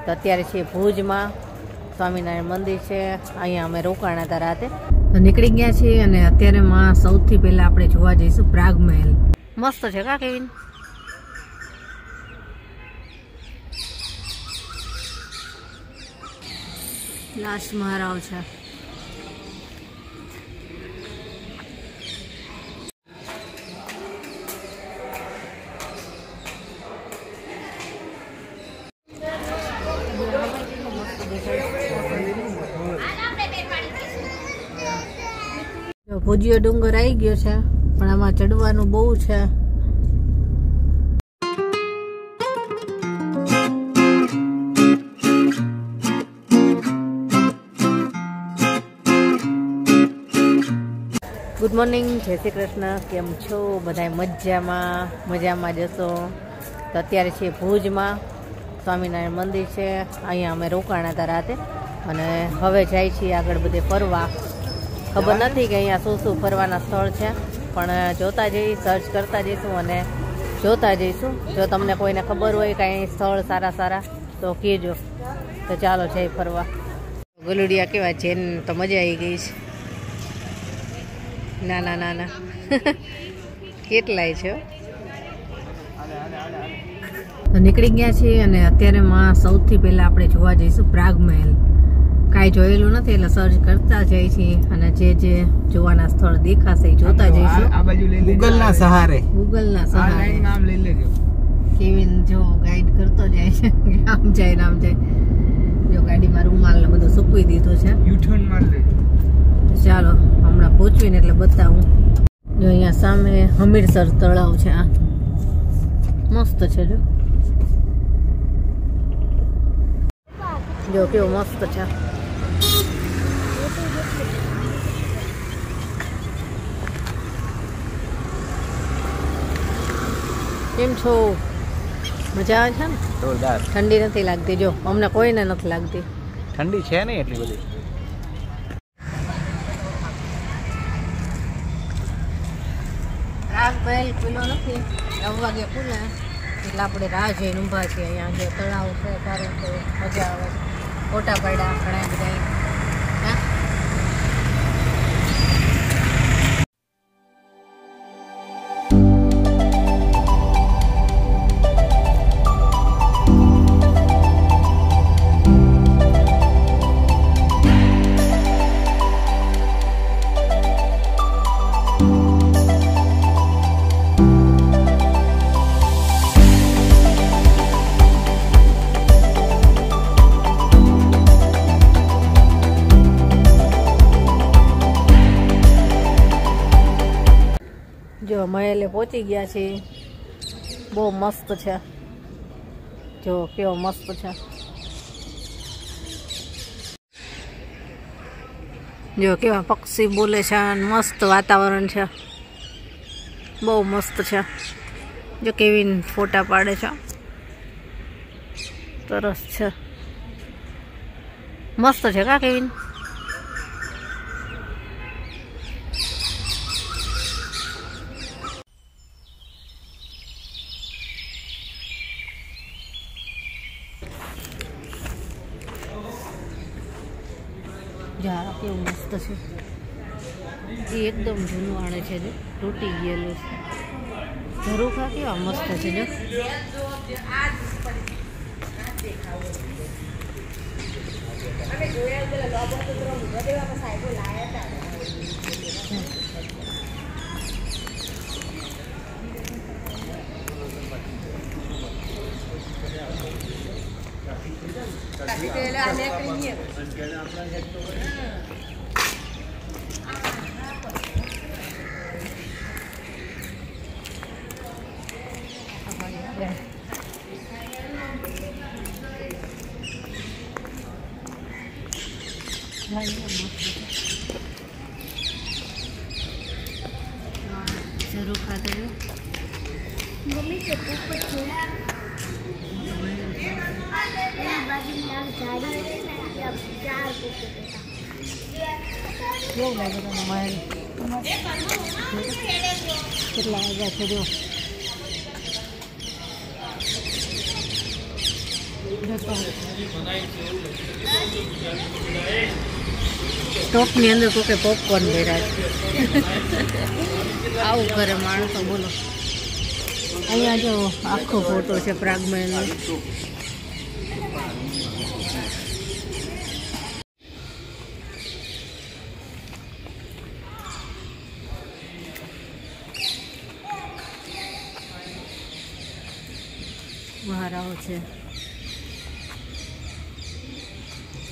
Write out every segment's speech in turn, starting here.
तो अत्यारे छे भुजमां स्वामीनारायण मंदिर है। अहींया अमे रोकाणा हता राते तो निकળી ગયા છે અને અત્યારે માં સૌથી પહેલા આપણે જોવા જઈશું પ્રાગ મહેલ। મસ્ત છે કા કેવિન? લાસ્ટ મહારાવ છે। ભુજિયો ડુંગર આવી ગયો છે પણ આમાં ચડવાનું બહુ છે। गुड मॉर्निंग, जय श्री कृष्ण। केम छो बधाय? मजामां जशो। तो अत्यारे छे भुजमां स्वामीनारायण मंदिर है। अहींया अमे रोकाणा हता राते अने हवे जाय छीए आगळ बधे फरवा। खबर नहीं कि अँ शू शू फरवाना स्थल है पण जोता जई, सर्च करता जईशुं अने जोता जईशुं। जो तमने कोईने खबर होय कई स्थल सारा सारा तो कहेजो। तो चालो जई फरवा। गलुडिया केवा जेन तो मजा आई गई छे। ना ना ना ना केटलाय छे। तो निकળી ગયા છે અને અત્યારે માં સૌથી પહેલા આપણે જોવા જઈશું પ્રાગ મહેલ। કાંઈ જોયેલું નથી એટલે સર્ચ કરતા જાય છે અને જે જે જોવાના સ્થળ દેખાશે એ જોતા જઈશું। આ બાજુ લઈ લેજો ગૂગલના સહારે। નામ લઈ લેજો। કેવિન જો ગાઈડ કરતો જાય છે, આમ જાય નામ જાય। જો ગાડીમાં રૂમાલ ને બધું સૂકવી દીધું છે। યુ ટર્ન માર લેજો। ચાલો હમણાં પહોંચવીને એટલે બતાવું। જો અહીંયા સામે હમીરસર તળાવ છે। આ મસ્ત છે। જો કેવો મસ્ત છે। કેમ છો? મજા આવે છે ને? જોરદાર। ઠંડી નથી લાગતી? જો અમને કોઈને નથી લાગતી। ઠંડી છે નહીં એટલી બધી। પ્રાગ મહેલ ખુલ્લો નથી, 9 વાગે ખુલે એટલે આપણે રાહ જોઈને ઊભા છીએ। અહીંયા જે તળાવ છે સારું છે, મજા આવે। ફોટા પાડ્યા ઘણા બધા। जो महेले पहुंची गया छे। बहु मस्त है। जो केवो मस्त है। जो केवा पक्षी बोले छे। मस्त वातावरण है। बहु मस्त है। जो केविन फोटा पाड़े छे। सरस है। मस्त है का केविन? जा केवुं मस्त छे। ये एकदम जूनू आणे छे। जो तूटी गયેલું છે। ઝરૂખા કેવા મસ્ત છે। જો जरूर खाते हैं मम्मी के ऊपर छोड़ा बाजू में गाड़ी है ना अब 4 को यो लगे तो मोबाइल કેટલા વાગ્યા છે જો સ્ટોકની અંદર કોકે પોપકોર્ન ભર્યા છે. આવું કરે માણસો, બોલો. અહીંયા જો આખો ફોટો છે પ્રાગમહેલનો. મહારાવ છે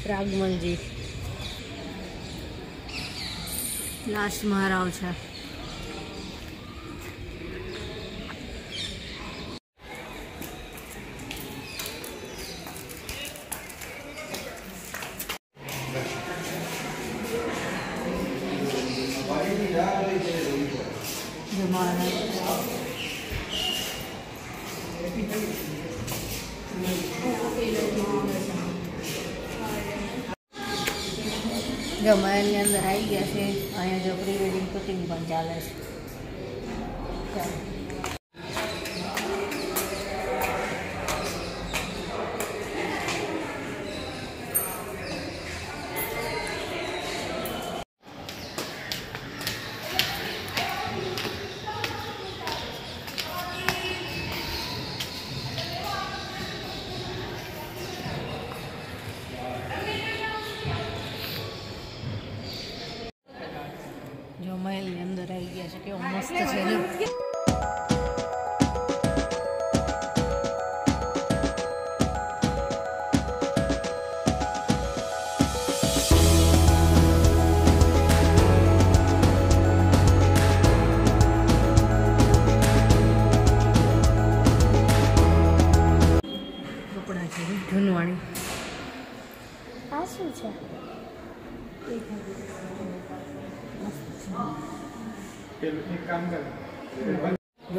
પ્રાગમલજી, લાસ્ટ મહારાવ છે. જો મહેલની અંદર આવી ગયા છે. અહીંયા જો પ્રી વેડિંગ શૂટિંગ પણ ચાલે છે. જો મહેલની અંદર આવી ગયા છે. કેવો મસ્ત છે જો. કપડા છે ધૂનવાણી. આ શું છે?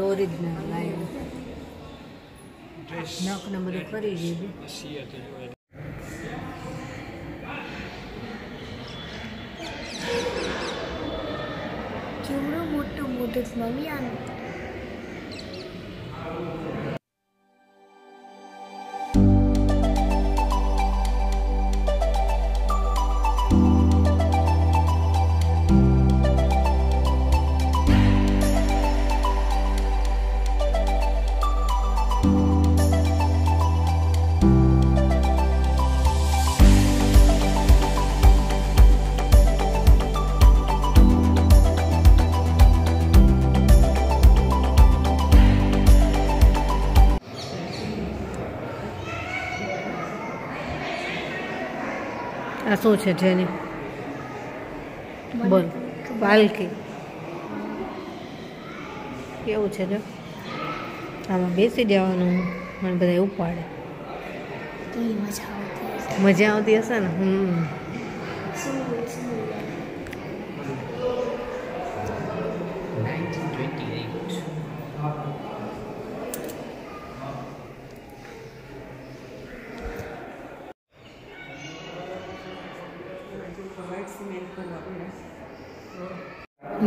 ઓરિજિનલ લાઈવ નખ ને બધું કરી દીધું. કેવડું મોટું મોટું મમ્મી આનું. આ શું છે જેની? બોલ. પાલકી કેવું છે જો. આમાં બેસી જવાનું મને બધા ઉપાડે. મજા આવતી હશે ને.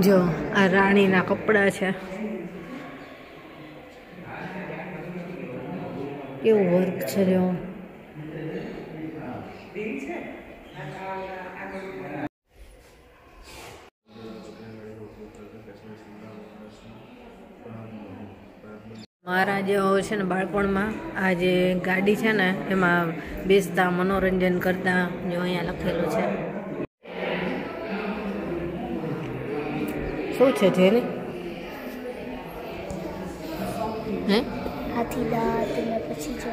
જો આ રાણીના કપડા છે. કેવું વર્ક છે જો. મારા જે હોય છે ને બાળપણમાં આ જે ગાડી છે ને એમાં બેસતા મનોરંજન કરતા. જો અહીંયા લખેલું છે. શું છે જેની? હે હાથી દાંત ને પછી જો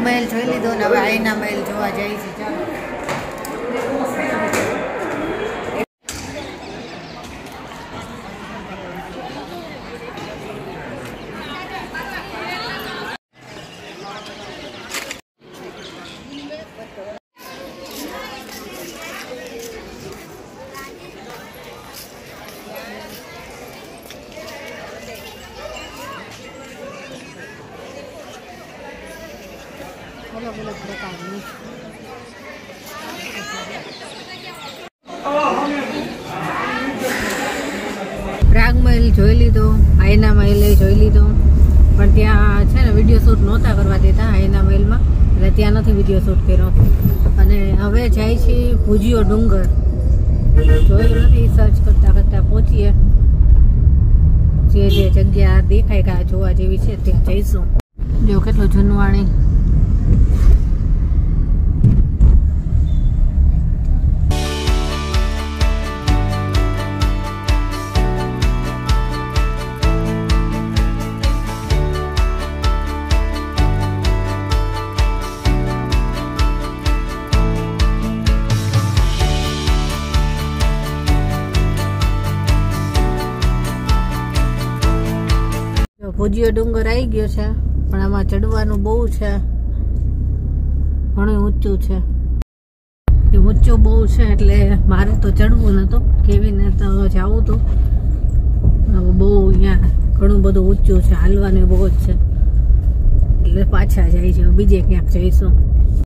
મહેલ જોઈ લીધો ને હવે આઈના મહેલ જોવા જાય છે. ચાલો. અલગ અલગ પ્રકારની પ્રાગ મહેલ જોઈ લીધો, આઈના મહેલ જોઈ લીધો, પણ ત્યાં છે ને વિડીયો શૂટ નહોતા કરવા દેતા આઈના મહેલમાં, એટલે ત્યાં નથી વિડીયો શૂટ કર્યો. અને હવે જાય છે ભુજિયો ડુંગર, જોયું નથી, સર્ચ કરતા કરતા પહોંચીએ. જે જગ્યા દેખાય કે જોવા જેવી છે ત્યાં જઈશું. જો કેટલું જૂનવાણી. ભુજિયો ડુંગર આવી ગયો છે, પણ આમાં ચડવાનું બહુ છે, ઘણું ઊંચું છે. એ ઊંચું બહુ છે એટલે મારે તો ચડવું નતું, કેવીને તો જવું હતું. બહુ અહીંયા ઘણું બધું ઊંચું છે, હાલવાનું બહુ જ છે, એટલે પાછા જાય છે, બીજે ક્યાંક જઈશું.